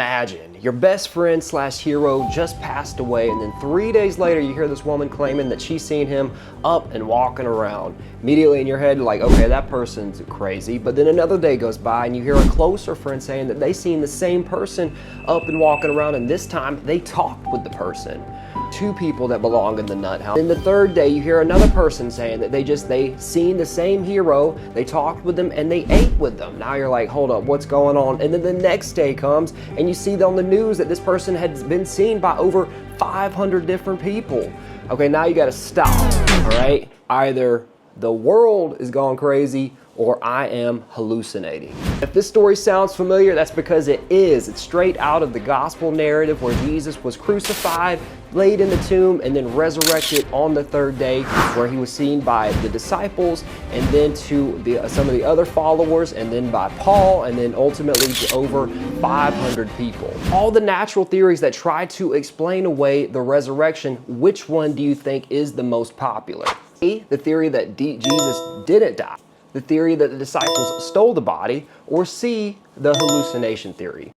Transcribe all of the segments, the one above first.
Imagine your best friend slash hero just passed away, and then 3 days later you hear this woman claiming that she's seen him up and walking around. Immediately in your head, like, okay, that person's crazy. But then another day goes by and you hear a closer friend saying that they seen the same person up and walking around, and this time they talked with the person. Two people that belong in the nut house. Then the third day you hear another person saying that they seen the same hero, they talked with them, and they ate with them. Now you're like, hold up, what's going on? And then the next day comes and you see on the news that this person had been seen by over 500 different people. Okay, now you gotta stop, all right? Either the world is going crazy or I am hallucinating. If this story sounds familiar, that's because it is. It's straight out of the gospel narrative where Jesus was crucified, laid in the tomb, and then resurrected on the third day, where he was seen by the disciples, and then to some of the other followers, and then by Paul, and then ultimately to over 500 people. All the natural theories that try to explain away the resurrection, which one do you think is the most popular? A, the theory that Jesus didn't die. The theory that the disciples stole the body, or C, the hallucination theory.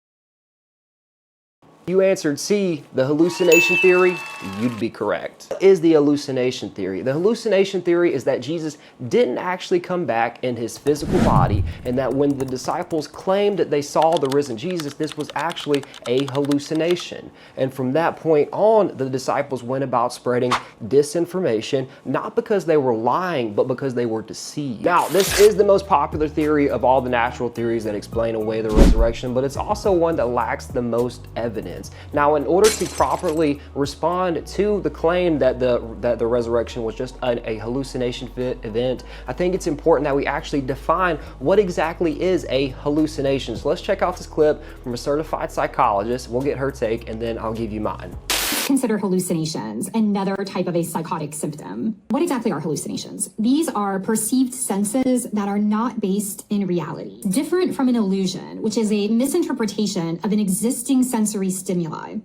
You answered C, the hallucination theory, you'd be correct. What is the hallucination theory? The hallucination theory is that Jesus didn't actually come back in his physical body, and that when the disciples claimed that they saw the risen Jesus, this was actually a hallucination. And from that point on, the disciples went about spreading disinformation, not because they were lying, but because they were deceived. Now, this is the most popular theory of all the natural theories that explain away the resurrection, but it's also one that lacks the most evidence. Now, in order to properly respond to the claim that the resurrection was just a hallucination event, I think it's important that we actually define what exactly is a hallucination. So let's check out this clip from a certified psychologist. We'll get her take, and then I'll give you mine. Consider hallucinations another type of a psychotic symptom. What exactly are hallucinations? These are perceived senses that are not based in reality. Different from an illusion, which is a misinterpretation of an existing sensory stimuli.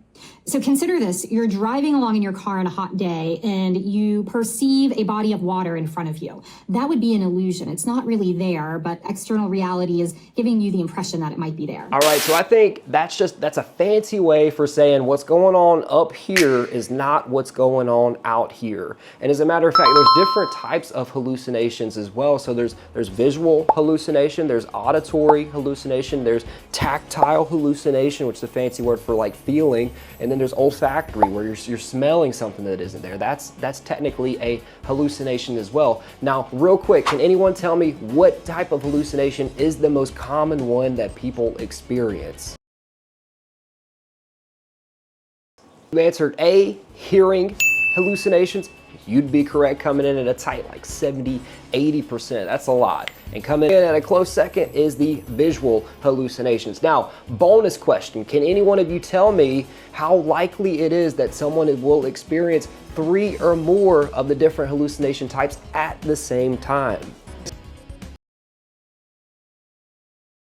So consider this, you're driving along in your car on a hot day and you perceive a body of water in front of you. That would be an illusion. It's not really there, but external reality is giving you the impression that it might be there. All right, so I think that's a fancy way for saying what's going on up here is not what's going on out here. And as a matter of fact, there's different types of hallucinations as well. So there's visual hallucination, there's auditory hallucination, there's tactile hallucination, which is a fancy word for like feeling, and then there's olfactory, where you're smelling something that isn't there. That's technically a hallucination as well. Now, real quick, can anyone tell me what type of hallucination is the most common one that people experience? You answered A, hearing hallucinations. You'd be correct, coming in at a tight like 70–80%. That's a lot. And coming in at a close second is the visual hallucinations. Now, bonus question. Can any one of you tell me how likely it is that someone will experience 3 or more of the different hallucination types at the same time?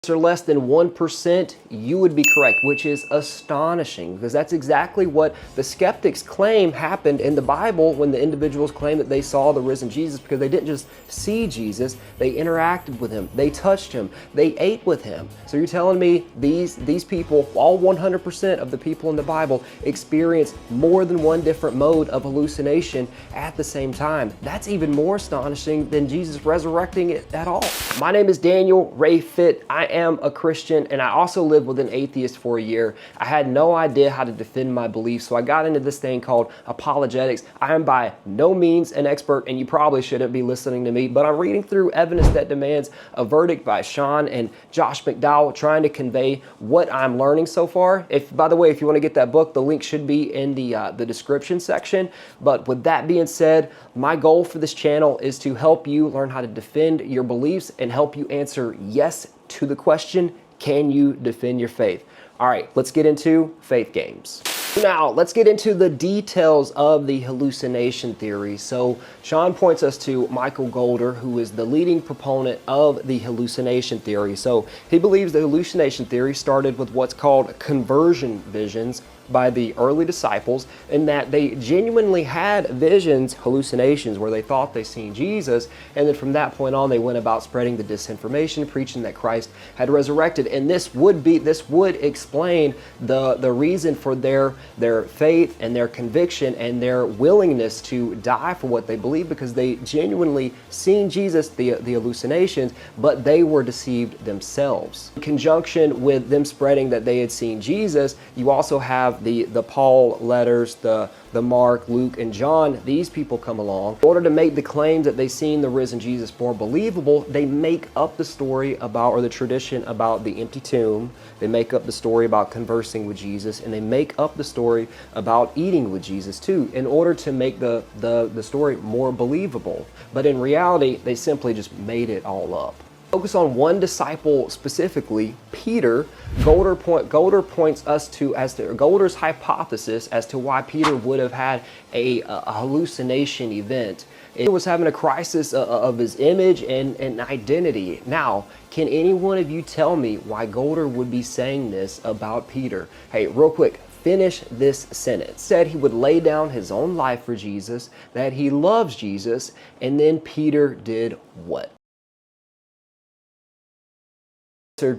Or less than 1%, you would be correct, which is astonishing, because that's exactly what the skeptics claim happened in the Bible when the individuals claimed that they saw the risen Jesus, because they didn't just see Jesus, they interacted with him, they touched him, they ate with him. So you're telling me these people, all 100% of the people in the Bible, experience more than one different mode of hallucination at the same time? That's even more astonishing than Jesus resurrecting it at all. My name is Daniel Ray Fitt. I am a Christian, and I also lived with an atheist for a year. I had no idea how to defend my beliefs, so I got into this thing called apologetics. I am by no means an expert, and you probably shouldn't be listening to me, but I'm reading through Evidence That Demands a Verdict by Sean and Josh McDowell, trying to convey what I'm learning so far. By the way, if you want to get that book, the link should be in the description section. But with that being said, my goal for this channel is to help you learn how to defend your beliefs and help you answer yes to the question, can you defend your faith? All right, let's get into faith games. Now, let's get into the details of the hallucination theory. So, Sean points us to Michael Golder, who is the leading proponent of the hallucination theory. So, he believes the hallucination theory started with what's called conversion visions by the early disciples, and that they genuinely had visions, hallucinations, where they thought they seen Jesus, and then from that point on they went about spreading the disinformation, preaching that Christ had resurrected. And this would explain the reason for their faith and their conviction and their willingness to die for what they believe, because they genuinely seen Jesus, the hallucinations, but they were deceived themselves. In conjunction with them spreading that they had seen Jesus, you also have the Paul letters, the Mark, Luke, and John. These people come along. In order to make the claims that they seen the risen Jesus more believable, they make up the story about, or the tradition about, the empty tomb. They make up the story about conversing with Jesus, and they make up the story about eating with Jesus too, in order to make the story more believable. But in reality, they simply just made it all up. Focus on one disciple specifically, Peter. Golder points us to Golder's hypothesis as to why Peter would have had a hallucination event. It was having a crisis of his image and identity. Now, can any one of you tell me why Golder would be saying this about Peter? Hey, real quick, finish this sentence. Said he would lay down his own life for Jesus, that he loves Jesus, and then Peter did what?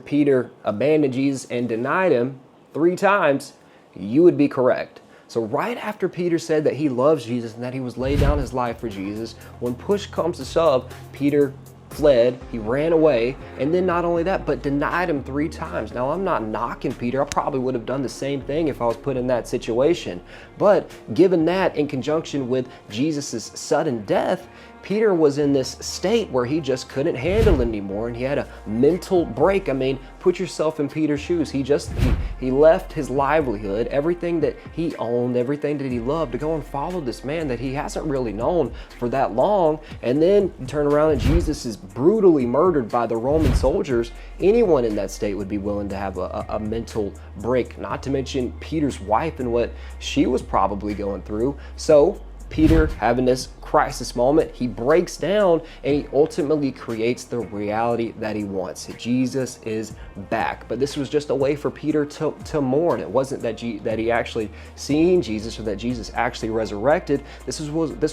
Peter abandoned Jesus and denied him 3 times, you would be correct. So right after Peter said that he loves Jesus and that he was laid down his life for Jesus, when push comes to shove, Peter fled, he ran away, and then not only that, but denied him 3 times. Now, I'm not knocking Peter. I probably would have done the same thing if I was put in that situation. But given that, in conjunction with Jesus' sudden death, Peter was in this state where he just couldn't handle it anymore, and he had a mental break. I mean, put yourself in Peter's shoes. He left his livelihood, everything that he owned, everything that he loved, to go and follow this man that he hasn't really known for that long. And then you turn around and Jesus is brutally murdered by the Roman soldiers. Anyone in that state would be willing to have a mental break, not to mention Peter's wife and what she was probably going through. So Peter, having this crisis moment, he breaks down and he ultimately creates the reality that he wants. Jesus is back. But this was just a way for Peter to mourn. It wasn't that he actually seen Jesus or that Jesus actually resurrected. This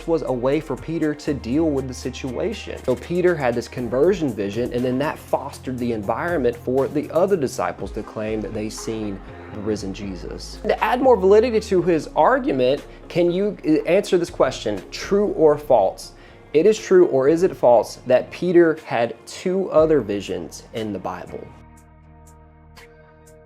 was a way for Peter to deal with the situation. So Peter had this conversion vision, and then that fostered the environment for the other disciples to claim that they seen the risen Jesus. To add more validity to his argument, can you answer this question, true or false? It is true, or is it false, that Peter had 2 other visions in the Bible?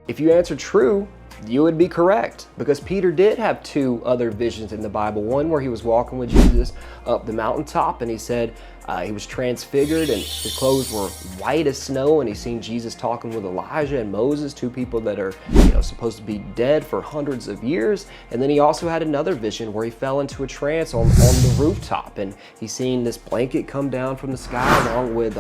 If you answer true, you would be correct, because Peter did have 2 other visions in the Bible. One where he was walking with Jesus up the mountaintop, and he said he was transfigured and his clothes were white as snow, and he seen Jesus talking with Elijah and Moses, 2 people that are supposed to be dead for hundreds of years. And then he also had another vision where he fell into a trance on the rooftop, and he seen this blanket come down from the sky along with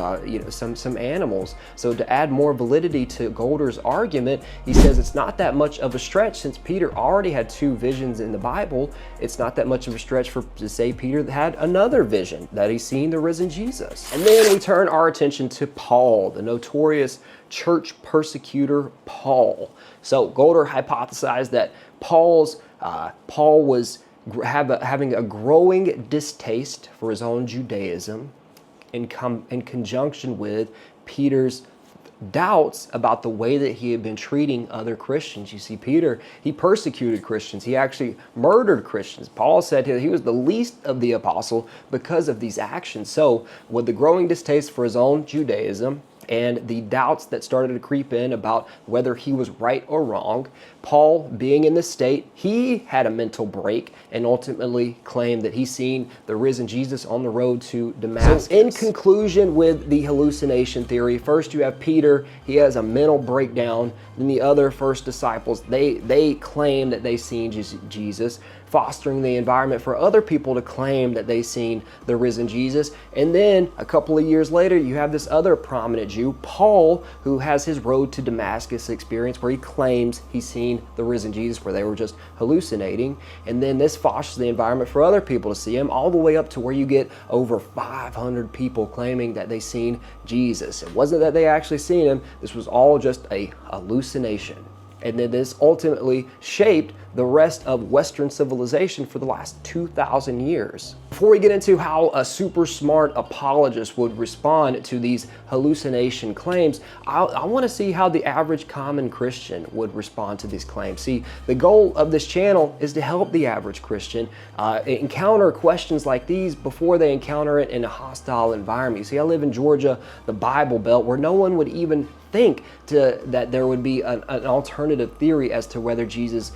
some animals. So to add more validity to Golder's argument, he says it's not that much of a stretch, since Peter already had 2 visions in the Bible. It's not that much of a stretch to say Peter had another vision, that he's seen the risen Jesus. And then we turn our attention to Paul, the notorious church persecutor Paul. So Golder hypothesized that Paul was having a growing distaste for his own Judaism in conjunction with Peter's doubts about the way that he had been treating other Christians. You see, Peter, he persecuted Christians. He actually murdered Christians. Paul said he was the least of the apostle because of these actions. So with the growing distaste for his own Judaism and the doubts that started to creep in about whether he was right or wrong, Paul, being in this state, he had a mental break and ultimately claimed that he seen the risen Jesus on the road to Damascus. So in conclusion with the hallucination theory, first you have Peter, he has a mental breakdown. Then the other first disciples, they claim that they seen Jesus. fostering the environment for other people to claim that they've seen the risen Jesus. And then a couple of years later, you have this other prominent Jew, Paul, who has his road to Damascus experience where he claims he's seen the risen Jesus, where they were just hallucinating. And then this fosters the environment for other people to see him, all the way up to where you get over 500 people claiming that they seen Jesus. It wasn't that they actually seen him. This was all just a hallucination. And then this ultimately shaped the rest of Western civilization for the last 2,000 years. Before we get into how a super smart apologist would respond to these hallucination claims, I want to see how the average common Christian would respond to these claims. See, the goal of this channel is to help the average Christian encounter questions like these before they encounter it in a hostile environment. You see, I live in Georgia, the Bible Belt, where no one would even think that there would be an alternative theory as to whether Jesus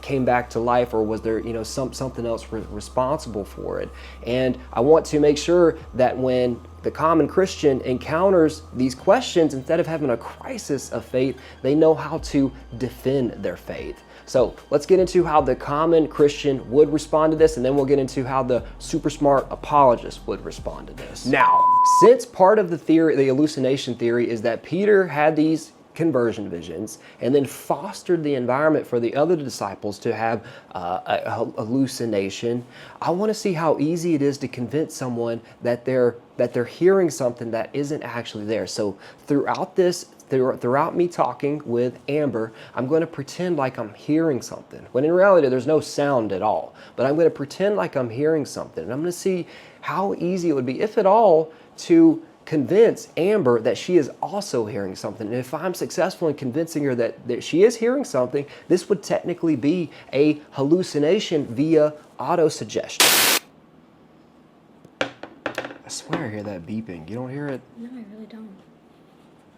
came back to life, or was there something else responsible for it. And I want to make sure that when the common Christian encounters these questions, instead of having a crisis of faith, they know how to defend their faith. So let's get into how the common Christian would respond to this, and then we'll get into how the super smart apologist would respond to this. Now, since part of the theory, the hallucination theory, is that Peter had these conversion visions and then fostered the environment for the other disciples to have a hallucination, I want to see how easy it is to convince someone that they're hearing something that isn't actually there. So throughout me talking with Amber, I'm going to pretend like I'm hearing something, when in reality there's no sound at all. But I'm going to pretend like I'm hearing something, and I'm going to see how easy it would be, if at all, to convince Amber that she is also hearing something. And if I'm successful in convincing her that she is hearing something, this would technically be a hallucination via autosuggestion. I swear I hear that beeping. You don't hear it? No, I really don't.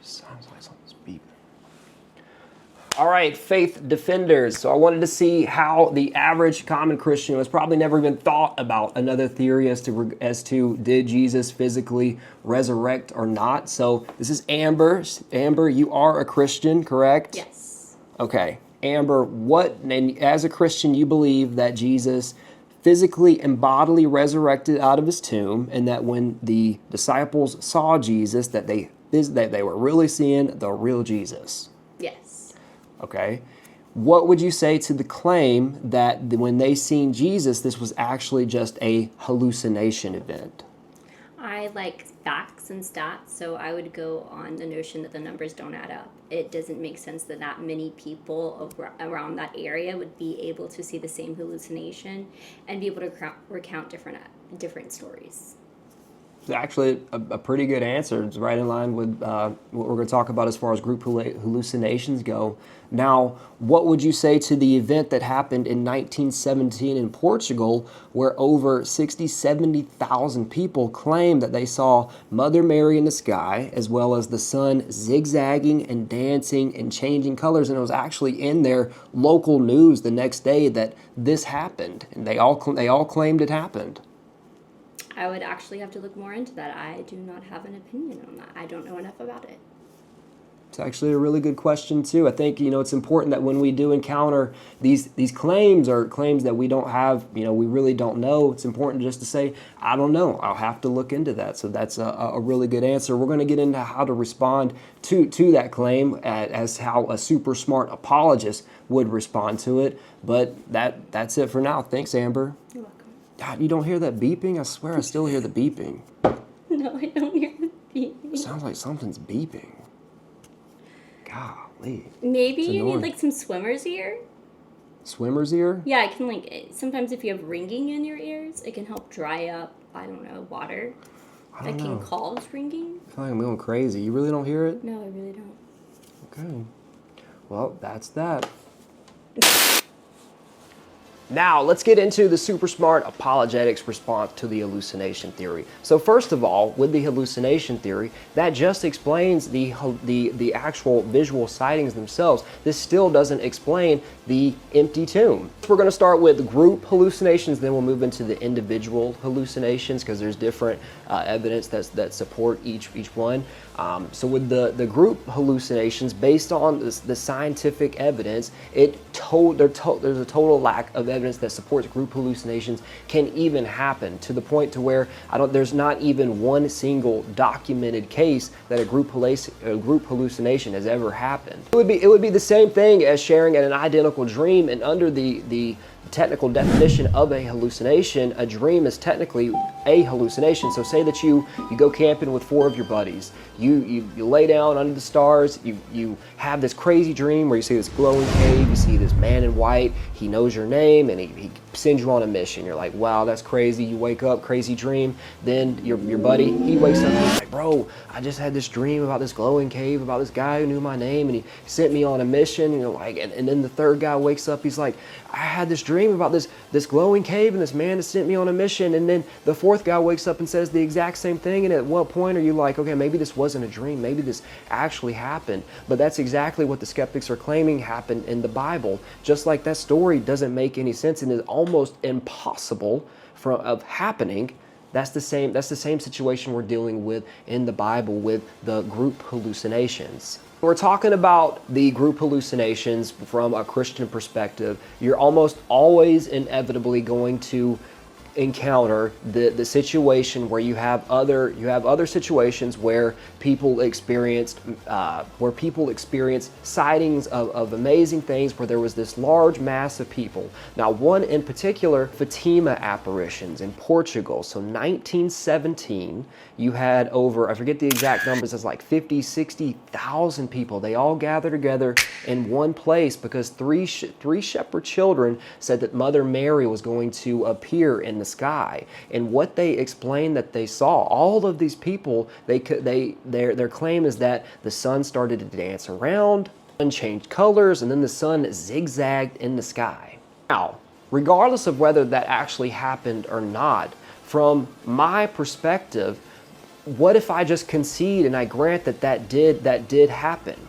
Sounds like something's beeping. All right, faith defenders. So I wanted to see how the average common Christian, who has probably never even thought about another theory as to did Jesus physically resurrect or not. So this is Amber. Amber, you are a Christian, correct? Yes. Okay. Amber, and as a Christian, you believe that Jesus physically and bodily resurrected out of his tomb, and that when the disciples saw Jesus, that they were really seeing the real Jesus. Yes. Okay. What would you say to the claim that when they seen Jesus, this was actually just a hallucination event? I like facts and stats, so I would go on the notion that the numbers don't add up. It doesn't make sense that many people around that area would be able to see the same hallucination and be able to recount different stories. It's actually a pretty good answer. It's right in line with what we're going to talk about as far as group hallucinations go. Now, what would you say to the event that happened in 1917 in Portugal, where over 70,000 people claimed that they saw Mother Mary in the sky, as well as the sun zigzagging and dancing and changing colors, and it was actually in their local news the next day that this happened, and they all claimed it happened? I would actually have to look more into that. I do not have an opinion on that. I don't know enough about it. It's actually a really good question too. I think, it's important that when we do encounter these claims, or claims that we don't have, we really don't know, it's important just to say, I don't know. I'll have to look into that. So that's a really good answer. We're going to get into how to respond to that claim, as how a super smart apologist would respond to it. But that's it for now. Thanks, Amber. You're welcome. God, you don't hear that beeping? I swear I still hear the beeping. No, I don't hear the beeping. Sounds like something's beeping. Golly. Maybe you need like some swimmer's ear. Swimmer's ear? Yeah, it can sometimes if you have ringing in your ears, it can help dry up, water. I don't That know. can cause ringing. I feel like I'm going crazy. You really don't hear it? No, I really don't. Okay. Well, that's that. Now, let's get into the super smart apologetics response to the hallucination theory. So first of all, with the hallucination theory, that just explains the actual visual sightings themselves. This still doesn't explain the empty tomb. We're going to start with group hallucinations, then we'll move into the individual hallucinations, because there's different evidence that support each one. So with the group hallucinations, based on the scientific evidence, there's a total lack of evidence that supports group hallucinations can even happen, to the point to where there's not even one single documented case that a group hallucination has ever happened. It would be the same thing as sharing an identical dream, and under the technical definition of a hallucination, a dream is technically a hallucination. So say that you go camping with 4 of your buddies. You lay down under the stars, you have this crazy dream where you see this glowing cave, you see this man in white, he knows your name, and he sends you on a mission. You're like, wow, that's crazy. You wake up, crazy dream. Then your buddy, he wakes up and he's like, bro, I just had this dream about this glowing cave, about this guy who knew my name, and he sent me on a mission. And you're like, and then the third guy wakes up, he's like, I had this dream about this glowing cave and this man that sent me on a mission. And then the fourth guy wakes up and says the exact same thing. And at what point are you like, okay, maybe this wasn't a dream, maybe this actually happened? But that's exactly what the skeptics are claiming happened in the Bible. Just like that story doesn't make any sense and is almost impossible of happening. That's the same situation we're dealing with in the Bible with the group hallucinations. We're talking about the group hallucinations from a Christian perspective. You're almost always inevitably going to encounter the situation where you have other situations where people experienced sightings of amazing things, where there was this large mass of people. Now, one in particular, Fatima apparitions in Portugal. So 1917, you had over, I forget the exact numbers, it's like 50,000-60,000 people. They all gathered together in one place because three shepherd children said that Mother Mary was going to appear in the sky. And what they explained that they saw, all of these people, their claim is that the sun started to dance around and changed colors, and then the sun zigzagged in the sky. Now, regardless of whether that actually happened or not, from my perspective, what if I just concede and I grant that did happen?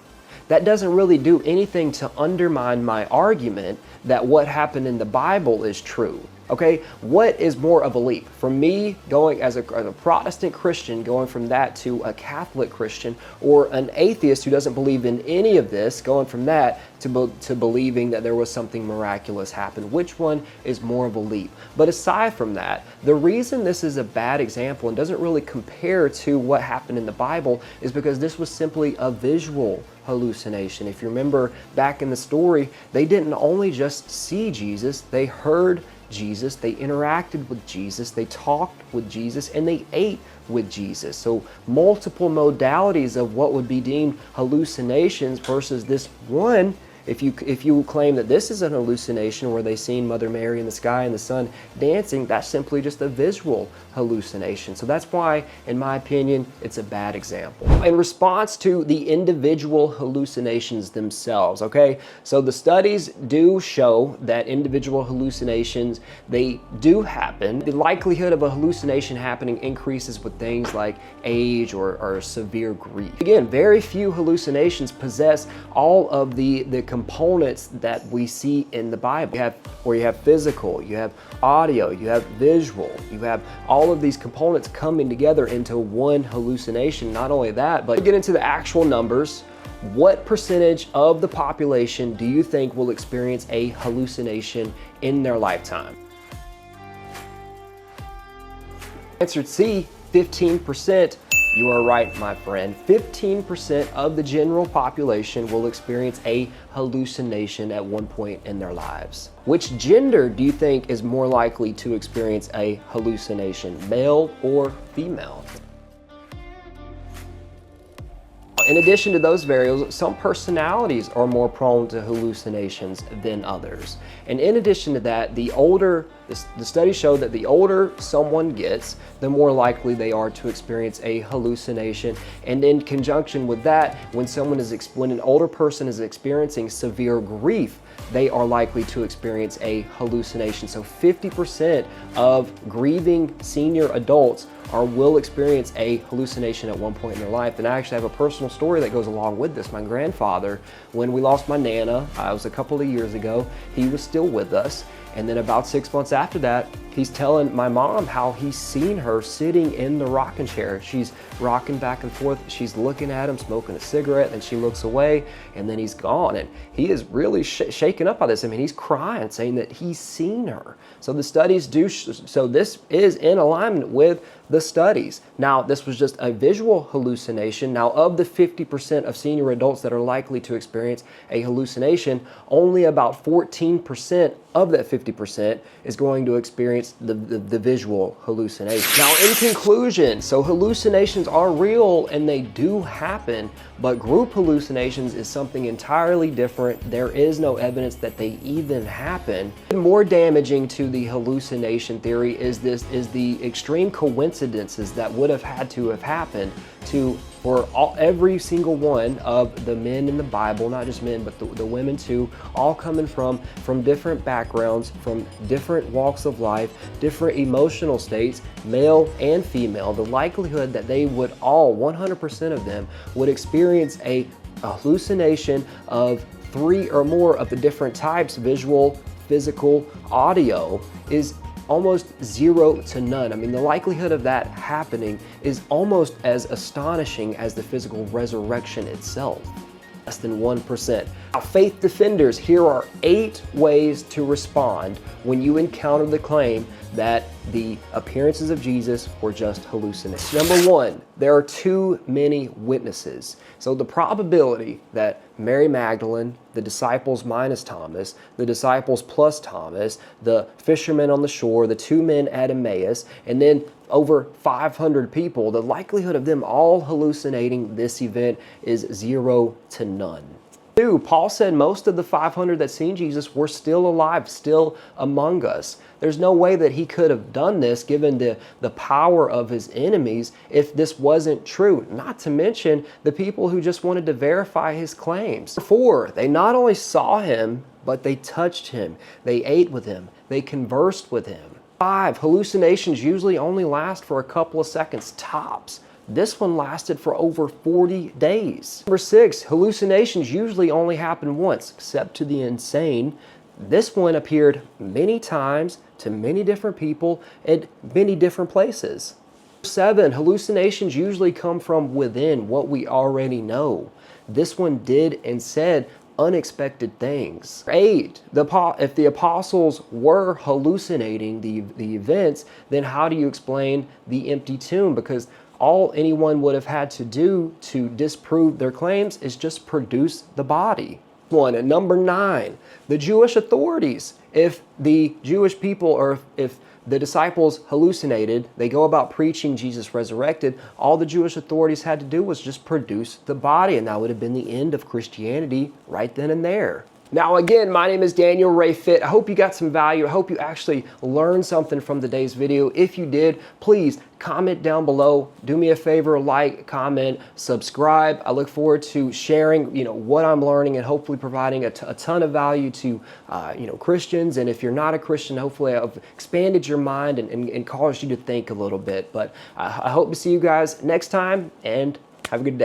That doesn't really do anything to undermine my argument that what happened in the Bible is true. Okay, what is more of a leap? From me going as a Protestant Christian, going from that to a Catholic Christian, or an atheist who doesn't believe in any of this, going from that to believing that there was something miraculous happen? Which one is more of a leap? But aside from that, the reason this is a bad example and doesn't really compare to what happened in the Bible is because this was simply a visual hallucination. If you remember back in the story, they didn't only just see Jesus, they heard Jesus, they interacted with Jesus, they talked with Jesus, and they ate with Jesus. So multiple modalities of what would be deemed hallucinations versus this one. If you claim that this is an hallucination where they seen Mother Mary in the sky and the sun dancing, that's simply just a visual hallucination. So that's why, in my opinion, it's a bad example. In response to the individual hallucinations themselves, okay? So the studies do show that individual hallucinations, they do happen. The likelihood of a hallucination happening increases with things like age or severe grief. Again, very few hallucinations possess all of the components that we see in the Bible. You have physical, you have audio, you have visual, you have all of these components coming together into one hallucination. Not only that, but to get into the actual numbers, what percentage of the population do you think will experience a hallucination in their lifetime? Answer C, 15%. You are right, my friend. 15% of the general population will experience a hallucination at one point in their lives. Which gender do you think is more likely to experience a hallucination, male or female? In addition to those variables, some personalities are more prone to hallucinations than others. And in addition to that, the studies show that the older someone gets, the more likely they are to experience a hallucination. And in conjunction with that, when an older person is experiencing severe grief, they are likely to experience a hallucination. So 50% of grieving senior adults or will experience a hallucination at one point in their life. And I actually have a personal story that goes along with this. My grandfather, when we lost my Nana, it was a couple of years ago, he was still with us. And then about 6 months after that, he's telling my mom how he's seen her sitting in the rocking chair. She's rocking back and forth. She's looking at him, smoking a cigarette, and she looks away, and then he's gone. And he is really shaken up by this. I mean, he's crying, saying that he's seen her. So the studies do, so this is in alignment with the studies. Now, this was just a visual hallucination. Now, of the 50% of senior adults that are likely to experience a hallucination, only about 14% of that 50% is going to experience the visual hallucination. Now, in conclusion, so hallucinations are real and they do happen, but group hallucinations is something entirely different. There is no evidence that they even happen. More damaging to the hallucination theory is the extreme coincidences that would have had to have happened for every single one of the men in the Bible, not just men, but the women too, all coming from different backgrounds, from different walks of life, different emotional states, male and female. The likelihood that they would all, 100% of them, would experience a hallucination of 3 or more of the different types, visual, physical, audio, is almost 0 to none. I mean, the likelihood of that happening is almost as astonishing as the physical resurrection itself. Less than 1%. Now, faith defenders, here are 8 ways to respond when you encounter the claim that the appearances of Jesus were just hallucinations. Number 1, there are too many witnesses. So the probability that Mary Magdalene, the disciples minus Thomas, the disciples plus Thomas, the fishermen on the shore, the 2 men at Emmaus, and then over 500 people, the likelihood of them all hallucinating this event is 0 to none. 2, Paul said most of the 500 that seen Jesus were still alive, still among us. There's no way that he could have done this given the power of his enemies if this wasn't true. Not to mention the people who just wanted to verify his claims. 4, they not only saw him, but they touched him. They ate with him. They conversed with him. 5, hallucinations usually only last for a couple of seconds tops. This one lasted for over 40 days. Number 6, hallucinations usually only happen once, except to the insane. This one appeared many times to many different people at many different places. 7, hallucinations usually come from within what we already know. This one did and said unexpected things. 8, if the apostles were hallucinating the events, then how do you explain the empty tomb? Because all anyone would have had to do to disprove their claims is just produce the body. And number 9, the Jewish authorities. If the Jewish people, or if the disciples hallucinated, they go about preaching Jesus resurrected, all the Jewish authorities had to do was just produce the body, and that would have been the end of Christianity right then and there. Now again, my name is Daniel Ray Fitt. I hope you got some value. I hope you actually learned something from today's video. If you did, please comment down below. Do me a favor, like, comment, subscribe. I look forward to sharing, what I'm learning and hopefully providing a ton of value to, Christians. And if you're not a Christian, hopefully I've expanded your mind and caused you to think a little bit. But I hope to see you guys next time, and have a good day.